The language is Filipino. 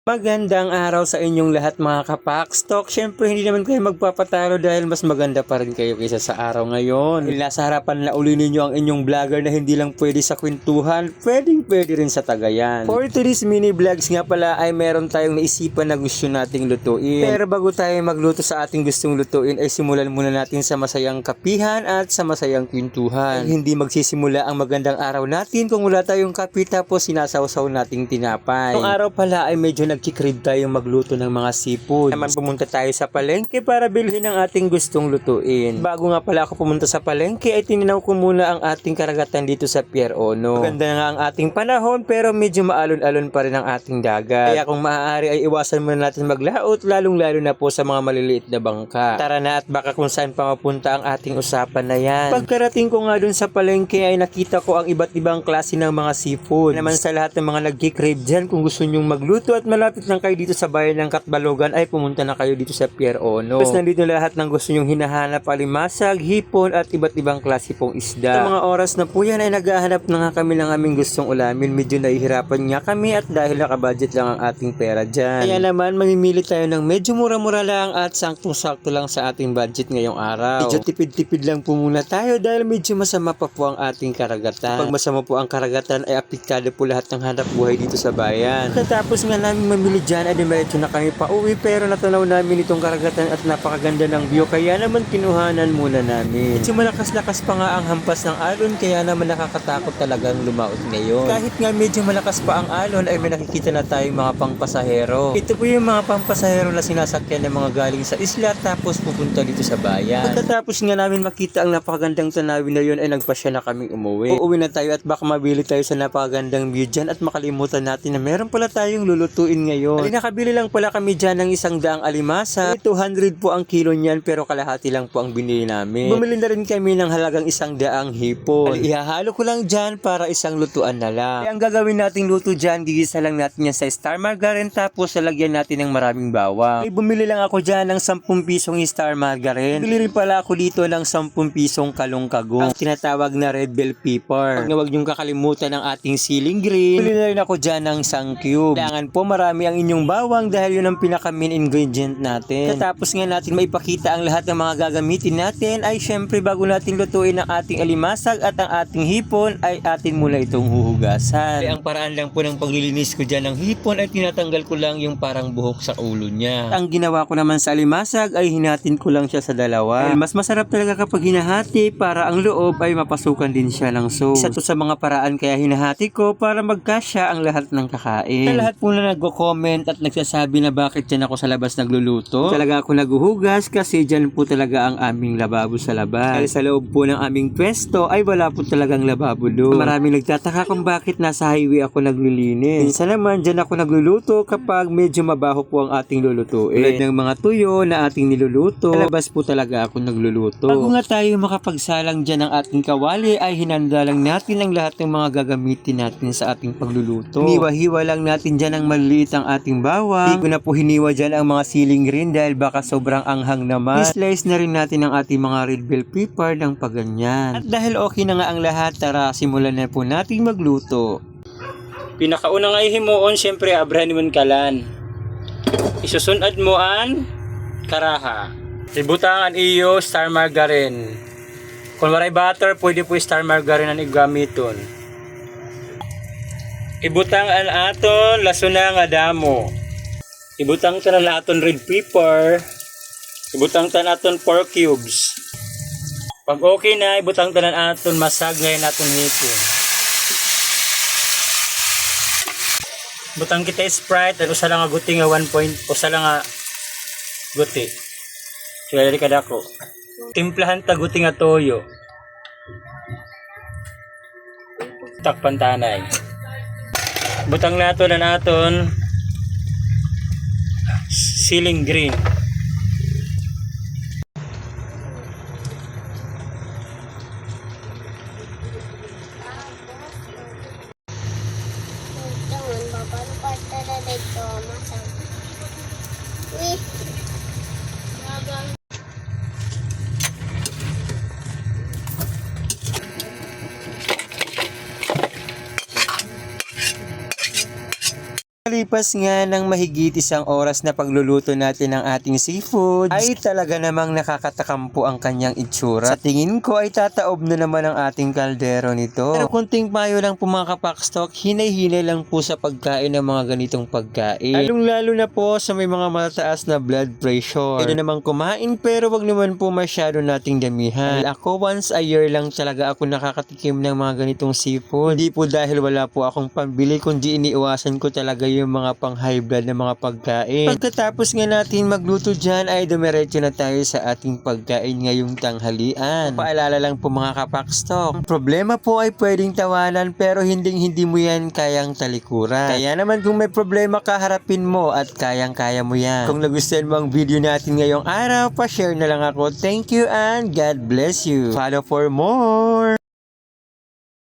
Magandang araw sa inyong lahat mga kapakstok. Siyempre hindi naman kayo magpapatalo dahil mas maganda pa rin kayo kaysa sa araw ngayon. Nasa harapan na uli ninyo ang inyong vlogger na hindi lang pwede sa kwentuhan, pwede rin sa tagayan. For today's mini vlogs nga pala ay meron tayong naisipan na gusto nating lutuin. Pero bago tayo magluto sa ating gustong lutuin ay simulan muna natin sa masayang kapihan at sa masayang kwentuhan. Ay, hindi magsisimula ang magandang araw natin kung wala tayong kape tapos sinasawsaw nating tinapay. Ang araw pala ay medyo nagkikrib tayong magluto ng mga seafood. Naman pumunta tayo sa palengke para bilhin ang ating gustong lutuin. Bago nga pala ako pumunta sa palengke ay tininaw ko muna ang ating karagatan dito sa Pier Ono. Maganda na nga ang ating panahon pero medyo maalon-alon pa rin ang ating dagat. Kaya kung maaari ay iwasan muna natin maglaot lalong-lalo na po sa mga maliliit na bangka. Tara na at baka kung saan pa mapunta ang ating usapan na yan. Pagkarating ko nga dun sa palengke ay nakita ko ang iba't ibang klase ng mga seafood. Naman sa lahat ng mga nagkikrib dyan kung gusto nyong magluto at malapit lang kayo dito sa bayan ng Katbalogan ay pumunta na kayo dito sa Pier Ono. Tapos nandito lahat ng gusto nyong hinahanap, alimasag, hipon at iba't ibang klase pong isda. Sa mga oras na po yan ay naghahanap na nga kami ng aming gustong ulamin. Medyo nahihirapan nga kami at dahil nakabudget lang ang ating pera dyan. Kaya naman mamimili tayo ng medyo mura-mura lang at saktong-sakto lang sa ating budget ngayong araw. Medyo tipid-tipid lang po muna tayo dahil medyo masama pa po ang ating karagatan. Pag masama po ang karagatan ay apektado po lahat ng hanap buhay dito sa bayan. Tapos nga namin mamili dyan ay diretso na kami pa uwi pero natanaw namin itong karagatan at napakaganda ng view kaya naman kinuhanan muna namin. Medyo malakas-lakas pa nga ang hampas ng alon kaya naman nakakatakot talagang lumaot ngayon. Kahit nga medyo malakas pa ang alon ay may nakikita na tayong mga pangpasahero. Ito po yung mga pangpasahero na sinasakyan ng mga galing sa isla tapos pupunta dito sa bayan. Pagkatapos nga namin makita ang napakagandang tanawin na yun ay nagpasya na kaming umuwi. Uuwi na tayo at baka mabili tayo sa napakagandang view dyan at makalimutan natin na meron pala tayong lulutuin ngayon. Ay, nakabili lang pala kami dyan ng 100 alimasa. 200 po ang kilo niyan pero kalahati lang po ang binili namin. Bumili na rin kami ng halagang 100 hipon. Ay, ihahalo ko lang dyan para isang lutuan na lang. Ay, ang gagawin nating luto dyan, gigisa lang natin yan sa star margarine tapos lalagyan natin ng maraming bawang. Ay, bumili lang ako dyan ng 10 pisong star margarine. Bili rin pala ako dito ng 10 pisong kalong kagong. Ang tinatawag na red bell pepper. Huwag niyong kakalimutan ng ating siling green. Bili na rin ako dyan ng 1 cube. Kailangan po marami ang inyong bawang dahil yun ang pinaka main ingredient natin. Tapos nga natin maipakita ang lahat ng mga gagamitin natin ay syempre bago natin lutuin ang ating alimasag at ang ating hipon ay atin muna itong huhugasan. Ay, ang paraan lang po ng paglilinis ko dyan ng hipon ay tinatanggal ko lang yung parang buhok sa ulo niya. Ang ginawa ko naman sa alimasag ay hinatin ko lang siya sa dalawa. Ay, mas masarap talaga kapag hinahati para ang loob ay mapasukan din siya ng sauce. Isa to sa mga paraan kaya hinahati ko para magkasya ang lahat ng kakain. Sa lahat po na nagko-comment at nagsasabi na bakit dyan ako sa labas nagluluto. Talaga ako naguhugas kasi dyan po talaga ang aming lababo sa labas. Dahil sa loob po ng aming pwesto ay wala po talagang lababo doon. Maraming nagtataka kung bakit nasa highway ako naglilinis. Minsan naman dyan ako nagluluto kapag medyo mabaho po ang ating lulutuin. Tulad ng mga tuyo na ating niluluto. Sa labas po talaga ako nagluluto. Bago nga tayo makapagsalang dyan ng ating kawali ay hinanda lang natin ang lahat ng mga gagamitin natin sa ating pagluluto. Hiniwa-hiwa lang natin dyan ang maliliit ang ating bawang. Hindi ko na po hiniwa dyan ang mga siling green dahil baka sobrang anghang naman. I-slice na rin natin ang ating mga red bell pepper ng paganyan. At dahil okay na nga ang lahat, tara simulan na po natin magluto. Pinakauna nga himuon, syempre abrahan mo kalan. Isusunod mo an karaha. Ibutangan iyo star margarine. Kung maray butter, pwede po star margarine ang igamiton. Ibutang an aton lasuna nga damo. Ibutang tanan aton red pepper. Ibutang tanan aton 4 cubes. Pag okay na, ibutang tanan aton masag ngayon aton hipon. Butang kita Sprite at usa lang nga guti nga 1 point, usa lang nga guti. Kaya dali kada ko. Timplahan ta guti nga toyo. Takpan tanay. Butang nato na naton siling green. Malipas nga ng mahigit 1 oras na pagluluto natin ng ating seafood, ay talaga namang nakakatakam po ang kanyang itsura. Sa tingin ko ay tataob na naman ang ating kaldero nito. Pero kunting payo lang po mga kapakstock, hinay-hinay lang po sa pagkain ng mga ganitong pagkain. Lalong-lalo na po sa may mga mataas na blood pressure. Pwede namang kumain pero wag naman po masyado nating damihan. Ako once a year lang talaga ako nakakatikim ng mga ganitong seafood. Hindi po dahil wala po akong pambili, kundi iniiwasan ko talaga yung mga pang high blood na mga pagkain. Pagkatapos nga natin magluto dyan ay dumiretso na tayo sa ating pagkain ngayong tanghalian. Paalala lang po mga kapakstock, ang problema po ay pwedeng tawanan pero hindi mo yan kayang talikuran. Kaya naman kung may problema ka, harapin mo at kayang-kaya mo yan. Kung nagustuhan mo ang video natin ngayong araw, pa-share na lang ako. Thank you and God bless you. Follow for more!